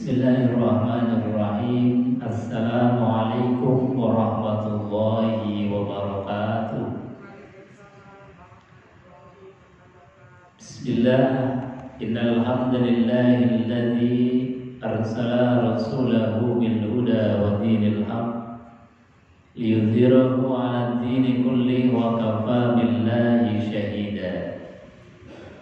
Bismillahirrahmanirrahim. Assalamualaikum warahmatullahi wabarakatuh. Bismillah. Innal hamdalillahilladzi arsala rasulahu bil huda wa dinil haqq liyudhhirahu 'alad dini kulli wa kafa billahi shahida.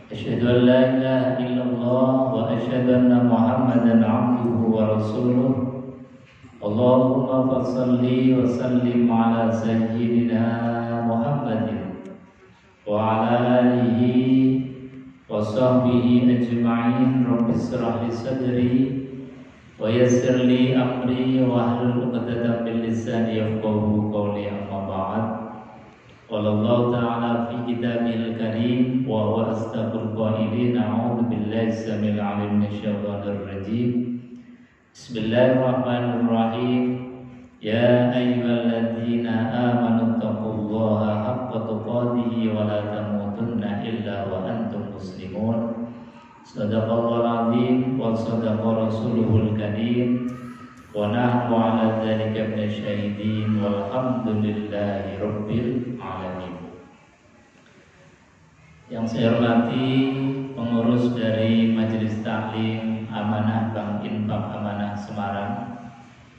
Asyhadu an la ilaha illallah wa asyhadu anna Muhammadan 'abduhu wa rasuluh. Allahumma shalli wa sallim ala sayyidina Muhammadin wa ala alihi wa sahbihi ajma'in. Rabbi shrah li sadri wa yassir li amri wa hlul 'uqdatam min lisani yafqahu qawli. Amma ba'd. Wallahu ta'ala fi kitabil karim wa huwa astaqul qailin. A'udzu billahi samil alim minasyaitonir rajim. Bismillahirrahmanirrahim. Ya ayyuhalladzina amanu taqullaha haqqa tuqatih wa la tamutunna illa wa antum muslimun. Shadaqallahul azim wa shadaqa rasuluhul karim. Wa nahnu 'ala dzalika minasyahidin walhamdulillahi rabbil alamin. Yang saya hormati pengurus dari Majelis Taklim Amanah Bank Infak Amanah Semarang,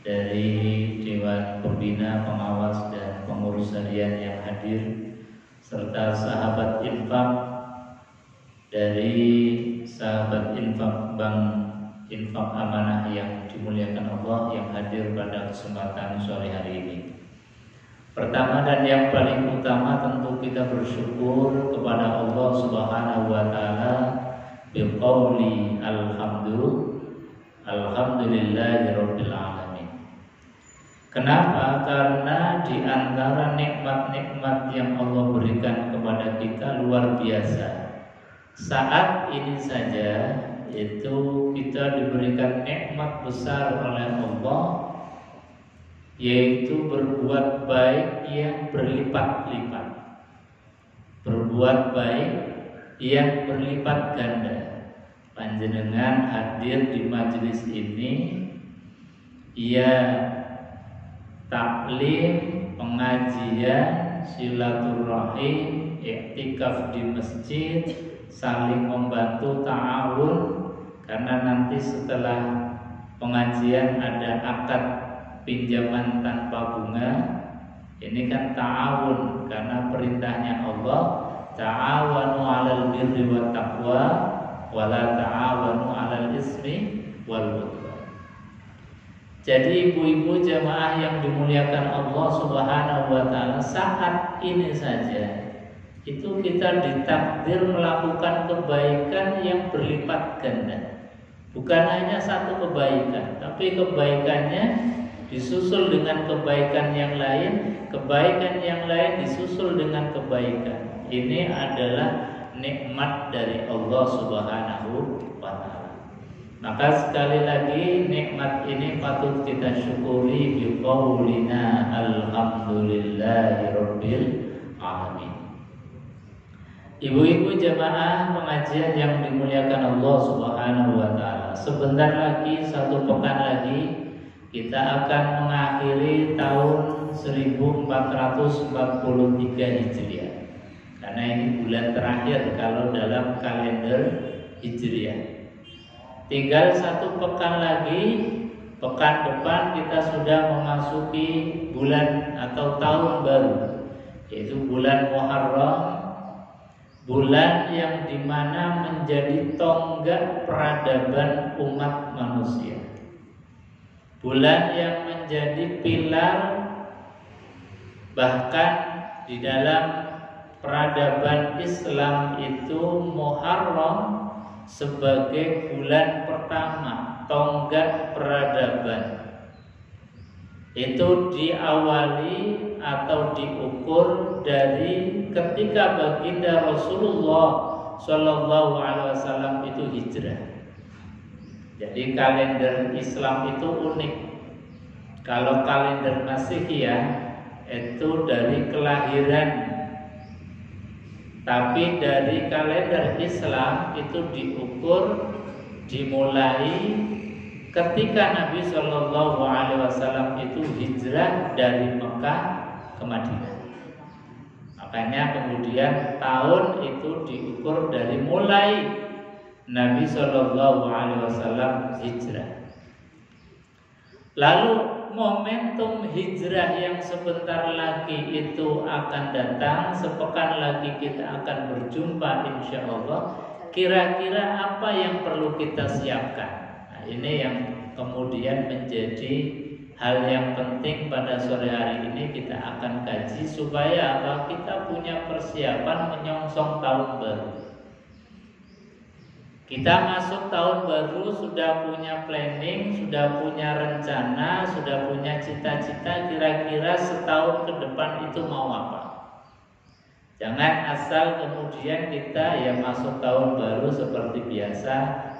dari Dewan Pembina, Pengawas dan Pengurus Harian yang hadir, serta sahabat infak dari sahabat infak Bank Infak Amanah yang dimuliakan Allah yang hadir pada kesempatan sore hari ini. Pertama dan yang paling utama tentu kita bersyukur kepada Allah Subhanahu wa taala biqauli alhamdulillahirabbil alamin. Kenapa? Karena di antara nikmat-nikmat yang Allah berikan kepada kita luar biasa. Saat ini saja itu kita diberikan nikmat besar oleh Allah, yaitu berbuat baik yang berlipat-lipat, berbuat baik yang berlipat ganda. Panjenengan hadir di majelis ini, ia taklim, pengajian, silaturahim, iktikaf di masjid, saling membantu, ta'awun. Karena nanti setelah pengajian ada akad pinjaman tanpa bunga. Ini kan ta'awun, karena perintahnya Allah, ta'awanu 'alal birri wat taqwa wa la ta'awanu 'alal ismi wal 'udwan. Jadi ibu-ibu jamaah yang dimuliakan Allah Subhanahu wa taala, saat ini saja itu kita ditakdir melakukan kebaikan yang berlipat ganda. Bukan hanya satu kebaikan, tapi kebaikannya disusul dengan kebaikan yang lain, kebaikan yang lain disusul dengan kebaikan. Ini adalah nikmat dari Allah Subhanahu wa taala. Maka sekali lagi nikmat ini patut kita syukuri biqaulina alhamdulillahirabbil alamin. Ibu-ibu jamaah pengajian yang dimuliakan Allah Subhanahu wa taala, sebentar lagi, satu pekan lagi kita akan mengakhiri tahun 1443 Hijriah. Karena ini bulan terakhir kalau dalam kalender Hijriah. Tinggal satu pekan lagi, pekan depan kita sudah memasuki bulan atau tahun baru, yaitu bulan Muharram. Bulan yang dimana menjadi tonggak peradaban umat manusia. Bulan yang menjadi pilar, bahkan di dalam peradaban Islam itu Muharram sebagai bulan pertama, tonggak peradaban. Itu diawali atau diukur dari ketika baginda Rasulullah Shallallahu Alaihi Wasallam itu hijrah. Jadi kalender Islam itu unik. Kalau kalender Masihiyah itu dari kelahiran, tapi dari kalender Islam itu diukur dimulai ketika Nabi Shallallahu Alaihi Wasallam itu hijrah dari Mekah ke Madinah. Makanya kemudian tahun itu diukur dari mulai Nabi Shallallahu Alaihi Wasallam hijrah. Lalu momentum hijrah yang sebentar lagi itu akan datang, sepekan lagi kita akan berjumpa insya Allah. Kira-kira apa yang perlu kita siapkan? Nah, ini yang kemudian menjadi hal yang penting pada sore hari ini kita akan kaji supaya apa? Kita punya persiapan menyongsong tahun baru. Kita masuk tahun baru sudah punya planning, sudah punya rencana, sudah punya cita-cita kira-kira setahun ke depan itu mau apa. Jangan asal kemudian kita ya masuk tahun baru seperti biasa,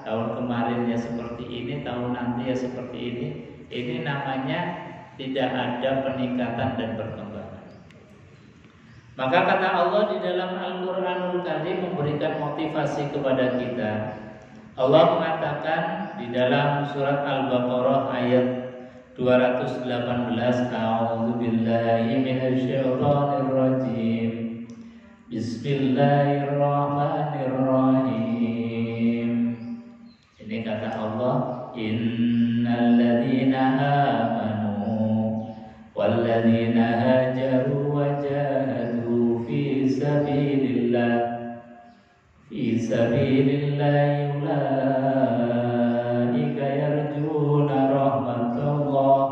tahun kemarin ya seperti ini, tahun nanti ya seperti ini. Ini namanya tidak ada peningkatan dan perkembangan. Maka kata Allah di dalam Al-Quranul Karim memberikan motivasi kepada kita. Allah mengatakan di dalam surat Al-Baqarah ayat 218, A'udzu billahi minasyaitonir rajim. Bismillahirrahmanirrahim. Ini kata Allah, innal ladzina amanu wal ladzina hajaru wa jahadu fi sabilillah ulaika yarjuna rahmatullah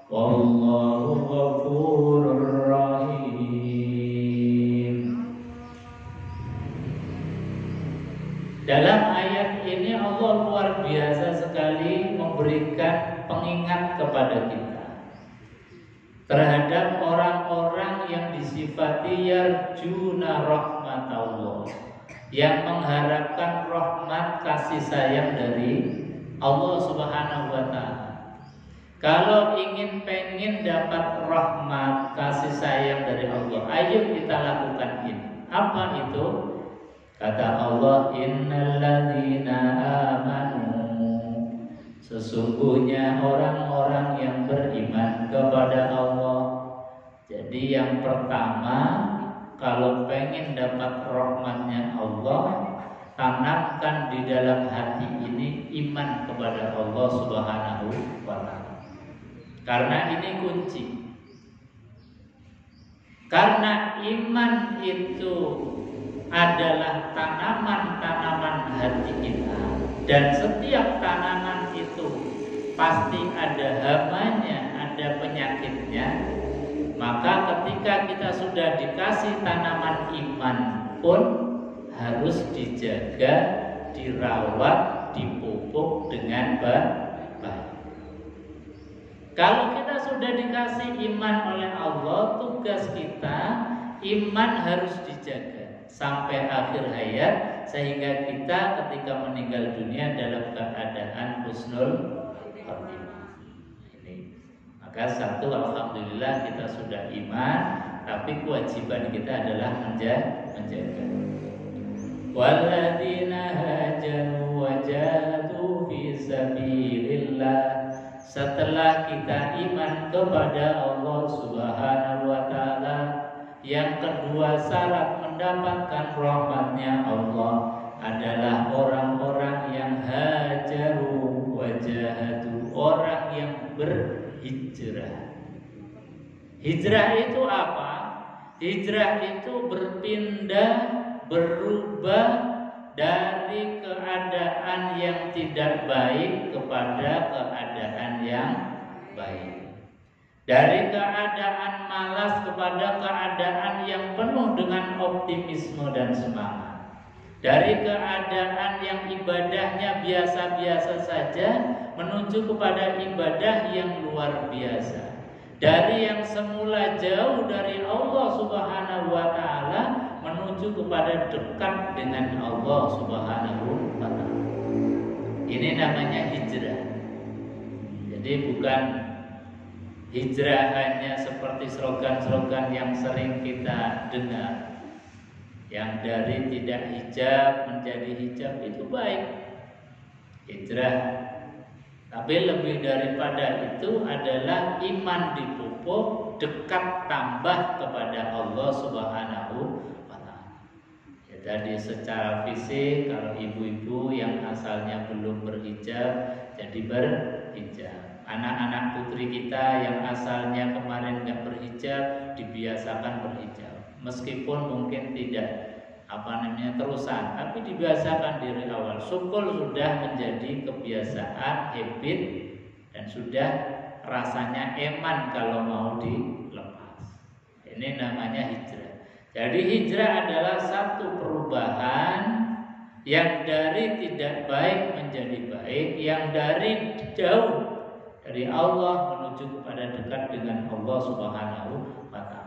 wallahu ghafurur rahim. Dalam ayat ini Allah luar biasa sekali memberikan pengingat kepada kita terhadap orang-orang yang disifati yarjuna rahmatullah, yang mengharapkan rahmat kasih sayang dari Allah Subhanahu wa taala. Kalau pengen dapat rahmat kasih sayang dari Allah, ayo kita lakukan ini. Apa itu? Kata Allah, innal ladzina amanu, sesungguhnya orang-orang yang beriman kepada Allah. Jadi yang pertama, kalau pengen dapat rahmatnya Allah, tanamkan di dalam hati ini iman kepada Allah Subhanahu wa ta'ala. Karena ini kunci. Karena iman itu adalah tanaman-tanaman hati kita, dan setiap tanaman itu pasti ada hamanya, ada penyakitnya. Maka ketika kita sudah dikasih tanaman iman pun harus dijaga, dirawat, dipupuk dengan baik. Kalau kita sudah dikasih iman oleh Allah, tugas kita iman harus dijaga sampai akhir hayat, sehingga kita ketika meninggal dunia dalam keadaan husnul khotimah. Maka satu, alhamdulillah kita sudah iman, tapi kewajiban kita adalah menjaga. Walladzina hajaru wa jahadu fi sabilillah. Setelah kita iman kepada Allah Subhanahu wa taala, yang kedua syarat mendapatkan rahmatnya Allah adalah orang-orang yang hajaru wa jahadu, orang yang hijrah. Hijrah itu apa? Hijrah itu berpindah, berubah dari keadaan yang tidak baik kepada keadaan yang baik. Dari keadaan malas kepada keadaan yang penuh dengan optimisme dan semangat. Dari keadaan yang ibadahnya biasa-biasa saja menuju kepada ibadah yang luar biasa. Dari yang semula jauh dari Allah Subhanahu wa taala menuju kepada dekat dengan Allah Subhanahu wa taala. Ini namanya hijrah. Jadi bukan hijrah hanya seperti slogan-slogan yang sering kita dengar. Yang dari tidak hijab menjadi hijab itu baik, hijrah. Tapi lebih daripada itu adalah iman dipupuk, dekat tambah kepada Allah Subhanahu wa taala. Ya, jadi secara fisik kalau ibu-ibu yang asalnya belum berhijab jadi berhijab. Anak-anak putri kita yang asalnya kemarin nggak berhijab dibiasakan berhijab. Meskipun mungkin tidak terusan, tapi dibiasakan dari awal. Syukur sudah menjadi kebiasaan, habit, dan sudah rasanya eman kalau mau dilepas. Ini namanya hijrah. Jadi hijrah adalah satu perubahan yang dari tidak baik menjadi baik, yang dari jauh dari Allah menuju kepada dekat dengan Allah Subhanahu wa taala.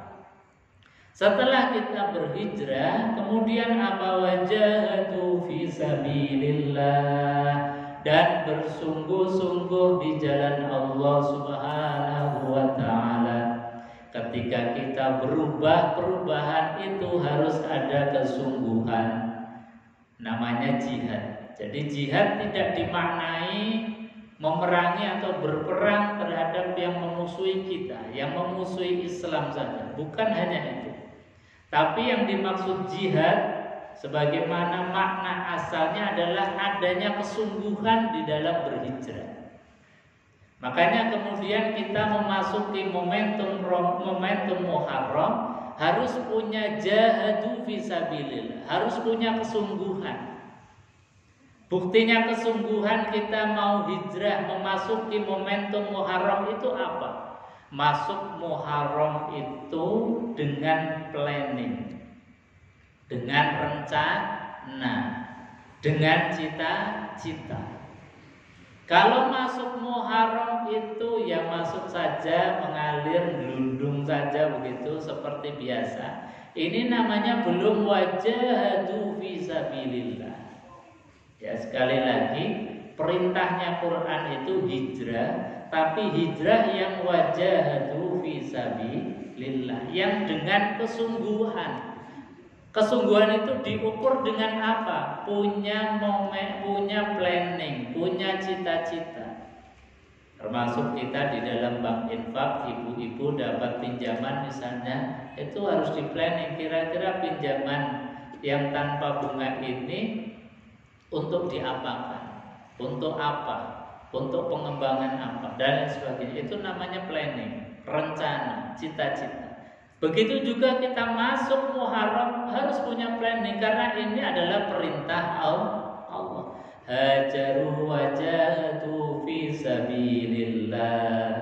Setelah kita berhijrah, kemudian apa? Wajahatu fi sabilillah, dan bersungguh-sungguh di jalan Allah Subhanahu wa taala. Ketika kita berubah, perubahan itu harus ada kesungguhan. Namanya jihad. Jadi jihad tidak dimaknai memerangi atau berperang terhadap yang memusuhi kita, yang memusuhi Islam saja. Bukan hanya itu. Tapi yang dimaksud jihad sebagaimana makna asalnya adalah adanya kesungguhan di dalam berhijrah. Makanya kemudian kita memasuki momentum Muharram harus punya jahadu fisabilillah, harus punya kesungguhan. Buktinya kesungguhan kita mau hijrah memasuki momentum Muharram itu apa? Masuk Muharram itu dengan planning, dengan rencana, dengan cita-cita. Kalau masuk Muharram itu ya masuk saja, mengalir, gelundung saja begitu seperti biasa. Ini namanya belum wajahadu fisabilillah. Ya, sekali lagi perintahnya Quran itu hijrah, tapi hijrah yang wajahatu fi sabilillah, yang dengan kesungguhan. Kesungguhan itu diukur dengan apa? Punya punya planning, punya cita-cita. Termasuk kita di dalam bank infak, ibu-ibu dapat pinjaman misalnya, itu harus di planning. Kira-kira pinjaman yang tanpa bunga ini untuk diapakan? Untuk apa? Untuk pengembangan apa? Dan sebagainya. Itu namanya planning, rencana, cita-cita. Begitu juga kita masuk Muharram harus punya planning, karena ini adalah perintah Allah. Hajaru wajahatu fi sabilillah.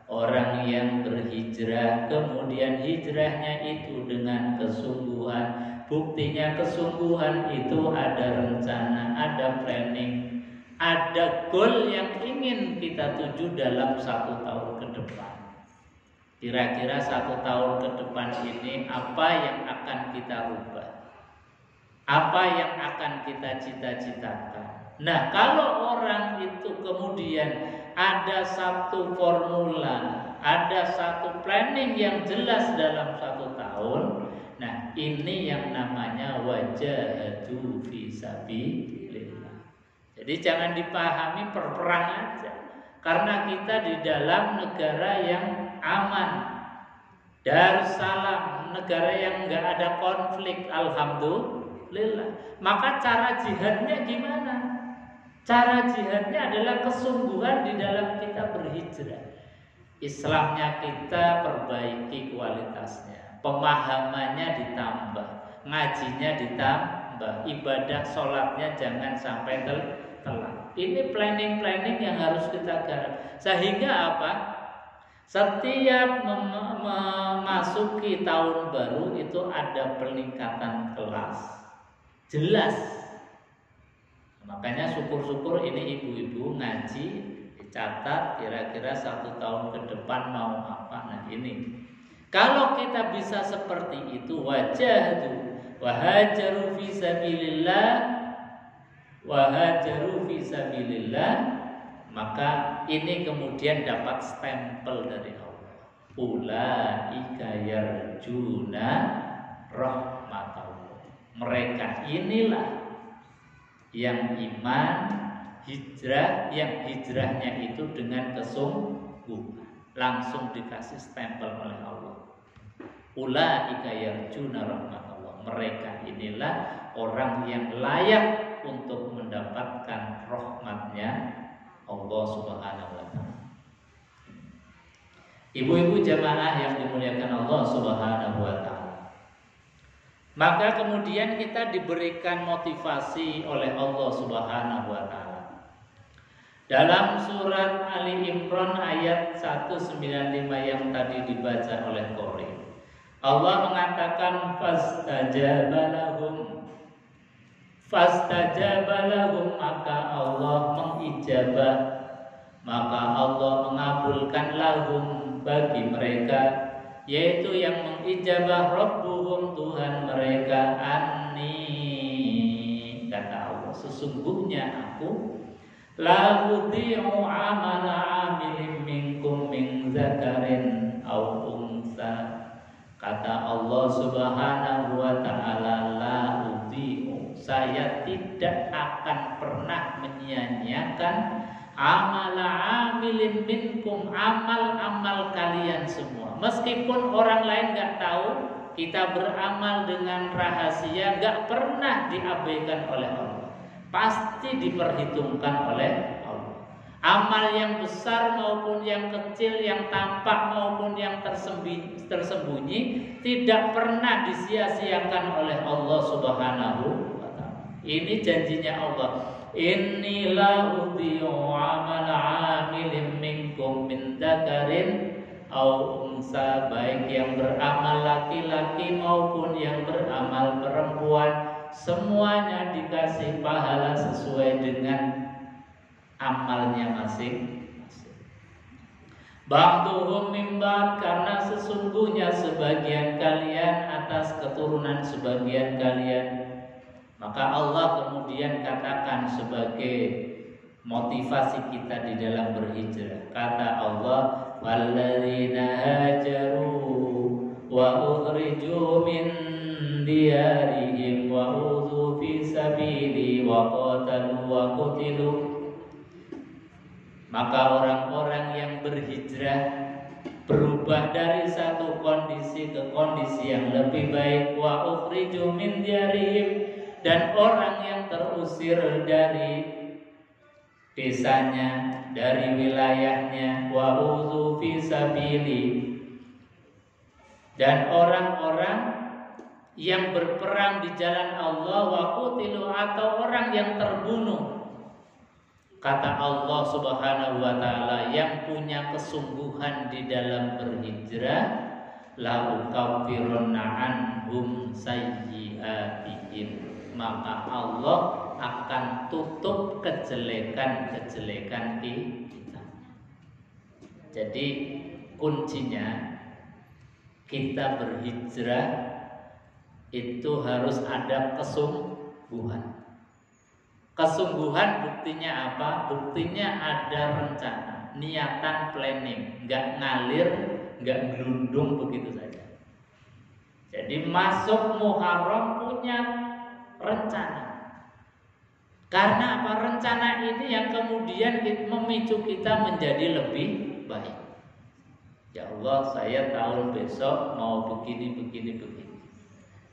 Orang yang berhijrah kemudian hijrahnya itu dengan kesungguhan. Buktinya kesungguhan itu ada rencana, ada planning, ada goal yang ingin kita tuju dalam 1 tahun ke depan. Kira-kira 1 tahun ke depan ini apa yang akan kita rubah? Apa yang akan kita cita-citakan? Nah, kalau orang itu kemudian ada satu formula, ada satu planning yang jelas dalam 1 tahun, nah ini yang namanya wajahatu fi sabilillah. Jadi jangan dipahami perperang aja, karena kita di dalam negara yang aman, Darussalam, negara yang enggak ada konflik, alhamdulillah. Maka cara jihadnya gimana? Cara jihadnya adalah kesungguhan di dalam kita berhijrah. Islamnya kita perbaiki kualitasnya, pemahamannya ditambah, ngajinya ditambah, ibadah sholatnya jangan sampai telat. Ini planning-planning yang harus kita garap. Sehingga apa? Setiap memasuki tahun baru itu ada peningkatan kelas. Jelas. Makanya syukur-syukur ini ibu-ibu ngaji, dicatat kira-kira 1 tahun ke depan mau apa. Nah ini. Kalau kita bisa seperti itu, wahajaru fi sabilillah, wahajaru fi sabilillah, maka ini kemudian dapat stempel dari Allah. Ulaika yarjuna rahmatallah. Mereka inilah yang iman, hijrah yang hijrahnya itu dengan kesungguhan, langsung dikasih stempel oleh Allah. Ulaika yarjuna rahmatullah. Mereka inilah orang yang layak untuk mendapatkan rahmatnya Allah Subhanahu wa taala. Ibu-ibu jamaah yang dimuliakan Allah Subhanahu wa taala. Maka kemudian kita diberikan motivasi oleh Allah Subhanahu wa taala. Dalam surat Ali Imran ayat 195 yang tadi dibaca oleh Qori, Allah mengatakan fastajaba lahum, maka Allah mengijabah, maka Allah mengabulkan lahum bagi mereka, yaitu yang mengijabah Rabbuhum, Tuhan mereka, anni, kata Allah, sesungguhnya aku la udhi'u amala amilin minkum min zakarin aw unsa. Kata Allah Subhanahu wa taala, la udhi'u, saya tidak akan pernah menyia-nyiakan amala amilin minkum, amal-amal kalian semua. Meskipun orang lain enggak tahu, kita beramal dengan rahasia, enggak pernah diabaikan oleh Allah. Pasti diperhitungkan oleh Allah. Amal yang besar maupun yang kecil, yang tampak maupun yang tersembunyi, tidak pernah disia-siakan oleh Allah Subhanahu wa taala. Ini janjinya Allah. Inni la udhi'u amala 'amilin minkum min dzakarin aw unsa, baik yang beramal laki-laki maupun yang beramal perempuan, semuanya dikasih pahala sesuai dengan amalnya masing-masing. Ba'duhum min ba'd, karena sesungguhnya sebagian kalian atas keturunan sebagian kalian. Maka Allah kemudian katakan sebagai motivasi kita di dalam berhijrah. Kata Allah, walladzina hajaru wa ukhriju min diyarihim wa udhu fi sabili wa qatalu wa qutilu. Maka orang-orang yang berhijrah, berubah dari satu kondisi ke kondisi yang lebih baik, wa ukhriju min diyarihim, dan orang yang terusir dari desanya, dari wilayahnya, wa udhu fi sabili, dan orang-orang yang berperang di jalan Allah, wa qutilu, atau orang yang terbunuh. Kata Allah Subhanahu wa taala, yang punya kesungguhan di dalam berhijrah, la ukaffiranna anhum sayyi'atihim, maka Allah akan tutup kejelekan-kejelekan kita. Jadi kuncinya kita berhijrah itu harus ada kesungguhan. Kesungguhan buktinya apa? Buktinya ada rencana, niatan, planning, nggak ngalir, nggak gelundung begitu saja. Jadi masuk Muharram punya rencana. Karena apa? Rencana ini yang kemudian memicu kita menjadi lebih baik. Ya Allah, saya tahun besok mau begini.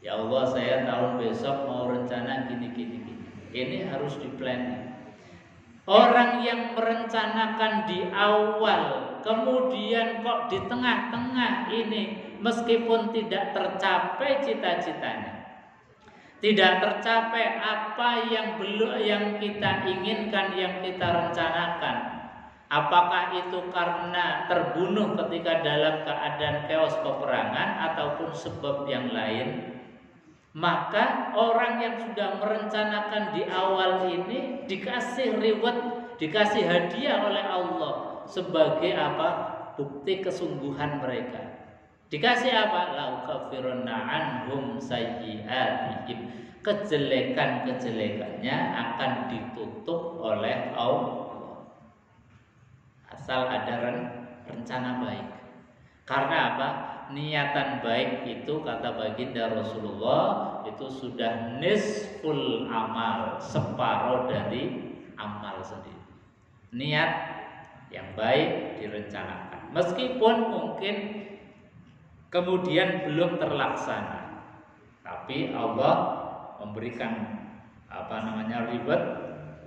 Ya Allah, saya tahun besok mau rencana gini. Ini harus di-planning. Orang yang merencanakan di awal, kemudian kok di tengah-tengah ini meskipun tidak tercapai cita-citanya, tidak tercapai apa yang kita inginkan, yang kita rencanakan, apakah itu karena terbunuh ketika dalam keadaan chaos peperangan ataupun sebab yang lain, maka orang yang sudah merencanakan di awal ini dikasih reward, dikasih hadiah oleh Allah sebagai apa? Bukti kesungguhan mereka. Dikasih apa? La ukaffiranna anhum sayyi'atihim, kejelekan-kejelekannya akan ditutup oleh Allah. Asal ada rencana baik. Karena apa? Niatan baik itu, kata baginda Rasulullah, itu sudah nisful amal, separuh dari amal sendiri. Niat yang baik direncanakan. Meskipun mungkin kemudian belum terlaksana, tapi Allah memberikan ribet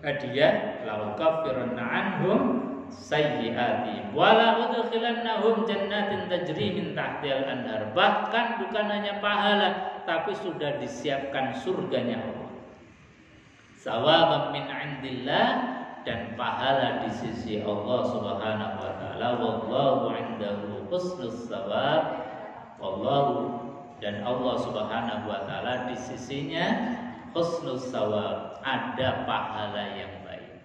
hadiah, la ukaffiranna anhum sayyi'atihim wa la udkhilannahum jannatin tajri min tahtihal anhar. Bahkan bukan hanya pahala, tapi sudah disiapkan surganya Allah. Sawaban min indillah, dan pahala di sisi Allah Subhanahu wa taala. Wallahu 'indahu husnus shawab. Wallahu, dan Allah Subhanahu wa taala di sisinya husnus shawab, ada pahala yang baik.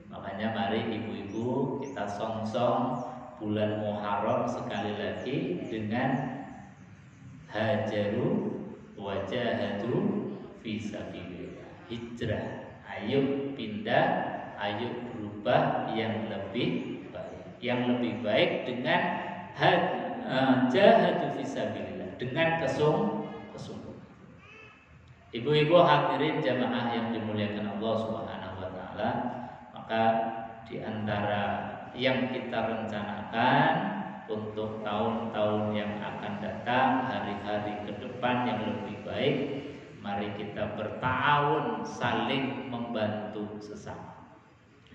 Makanya mari ibu-ibu kita song-song bulan Muharram sekali lagi dengan hajaru wajahadu fi sabilillah. Hijrah, ayo pindah, ayo berubah yang lebih baik. Yang lebih baik dengan jahadu fi sabilillah, dengan kesungguhan. Ibu-ibu hadirin jamaah yang dimuliakan Allah Subhanahu wa taala, maka di antara yang kita rencanakan untuk tahun-tahun yang akan datang, hari-hari ke depan yang lebih baik, mari kita berta'awun, saling membantu sesama.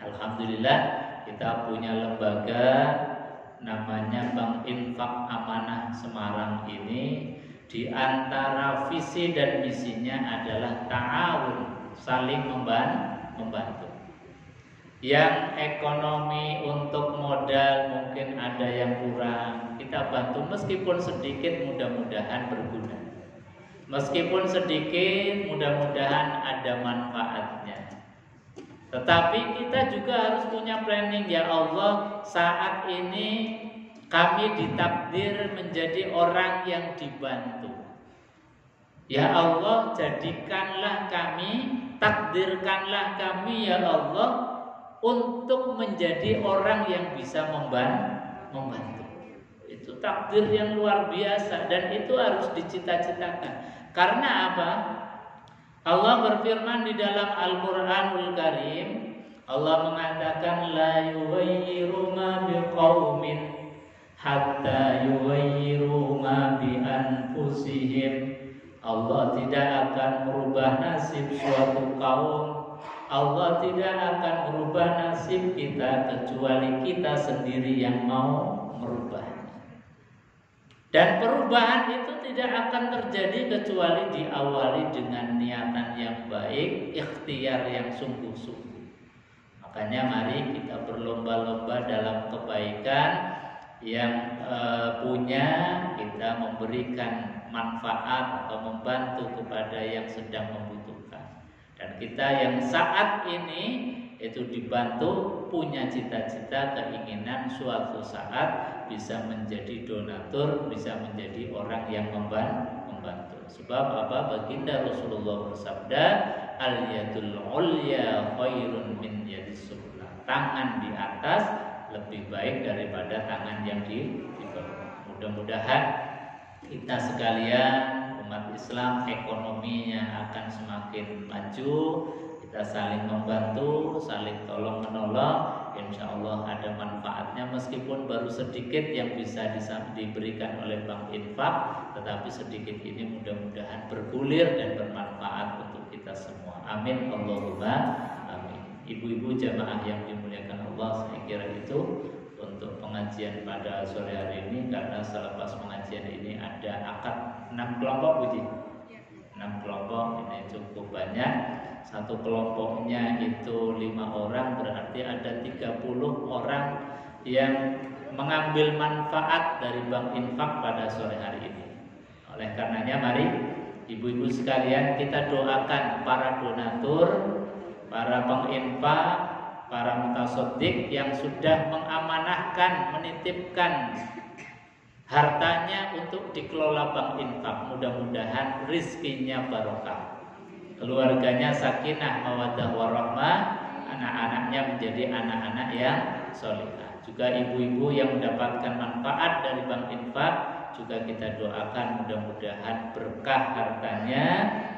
Alhamdulillah kita punya lembaga namanya Bank Infak Amanah Semarang ini. Di antara visi dan misinya adalah ta'awun, saling membantu. Yang ekonomi untuk modal mungkin ada yang kurang, kita bantu meskipun sedikit, mudah-mudahan berguna. Meskipun sedikit, mudah-mudahan ada manfaatnya. Tetapi kita juga harus punya planning. Ya Allah, saat ini kami ditakdir menjadi orang yang dibantu. Ya Allah, jadikanlah kami, takdirkanlah kami ya Allah untuk menjadi orang yang bisa membantu. Itu takdir yang luar biasa dan itu harus dicita-citakan. Karena apa? Allah berfirman di dalam Al-Qur'anul Karim, Allah mengatakan la yughayyiru ma biqaumin hatta yughayyiru ma bi anfusihim. Allah tidak akan merubah nasib suatu kaum, Allah tidak akan merubah nasib kita kecuali kita sendiri yang mau merubahnya. Dan perubahan itu tidak akan terjadi kecuali diawali dengan niatan yang baik, ikhtiar yang sungguh-sungguh. Makanya mari kita berlomba-lomba dalam kebaikan. Yang punya kita memberikan manfaat atau membantu kepada yang sedang membutuhkan. Dan kita yang saat ini itu dibantu, punya cita-cita, keinginan suatu saat bisa menjadi donatur, bisa menjadi orang yang membantu. Sebab apa? Baginda Rasulullah bersabda, al-yadul ulya khairun min yadis sufla. Tangan di atas lebih baik daripada tangan yang di bawah. Mudah-mudahan kita sekalian umat Islam ekonominya akan semakin maju. Kita saling membantu, saling tolong menolong. Insya Allah ada manfaatnya meskipun baru sedikit yang bisa diberikan oleh Bank Infak, tetapi sedikit ini mudah-mudahan bergulir dan bermanfaat untuk kita semua. Amin Allahumma amin. Ibu-ibu jamaah yang dimuliakan Allah, saya kira itu untuk pengajian pada sore hari ini. Karena selepas pengajian ini ada akad 6 kelompok Puji. 6 kelompok ini cukup banyak. Satu kelompoknya itu 5 orang, berarti ada 30 orang yang mengambil manfaat dari Bank Infak pada sore hari ini. Oleh karenanya mari ibu-ibu sekalian kita doakan para donatur, para penginfak, para mutasaddiq yang sudah mengamanahkan, menitipkan hartanya untuk dikelola Bank Infak. Mudah-mudahan rizkinya barokah, keluarganya sakinah, mawaddah warahmah, anak-anaknya menjadi anak-anak yang solehah. Juga ibu-ibu yang mendapatkan manfaat dari Bank Infak, juga kita doakan mudah-mudahan berkah hartanya,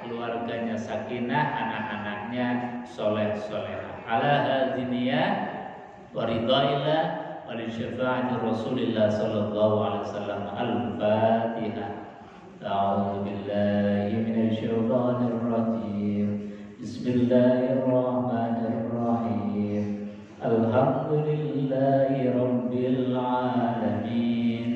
keluarganya sakinah, anak-anaknya soleh-solehah. Ala hadiniya wa ridhaillah wa li syafa'ati Rasulillah sallallahu alaihi wasallam. Al-Fatihah. A'udzu billahi minasy syaithanir rajim. Bismillahirrahmanirrahim. Alhamdulillahi rabbil alamin.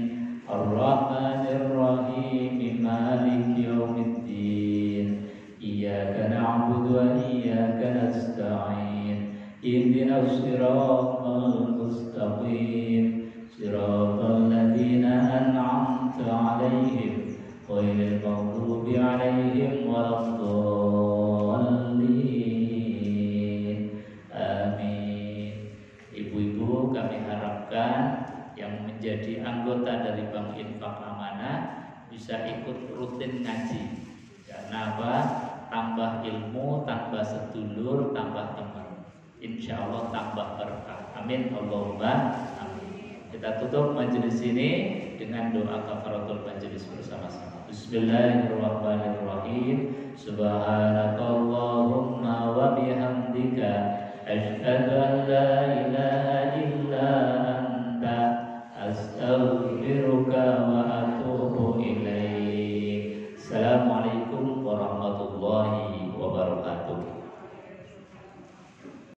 Ar-Rahmanir Rahim. Maliki yaumiddin. Iyyaka na'budu wa iyyaka nasta'in. Ihdinas siratal mustaqim. Siratal ladzina an'amta 'alaihim ghairil maghdubi 'alaihim waladdallin. Amin. Ibu-ibu, kami harapkan yang menjadi anggota dari Bank Infak Amanah bisa ikut rutin ngaji. Karena apa? Tambah ilmu, tambah sedulur, tambah teman. Insya Allah tambah berkah. Amin. Allahumma amin. Kita tutup majelis ini dengan doa kafaratul majelis bersama-sama. Bismillahirrahmanirrahim. Subhanakallahumma wa bihamdika asyhadu an la ilaha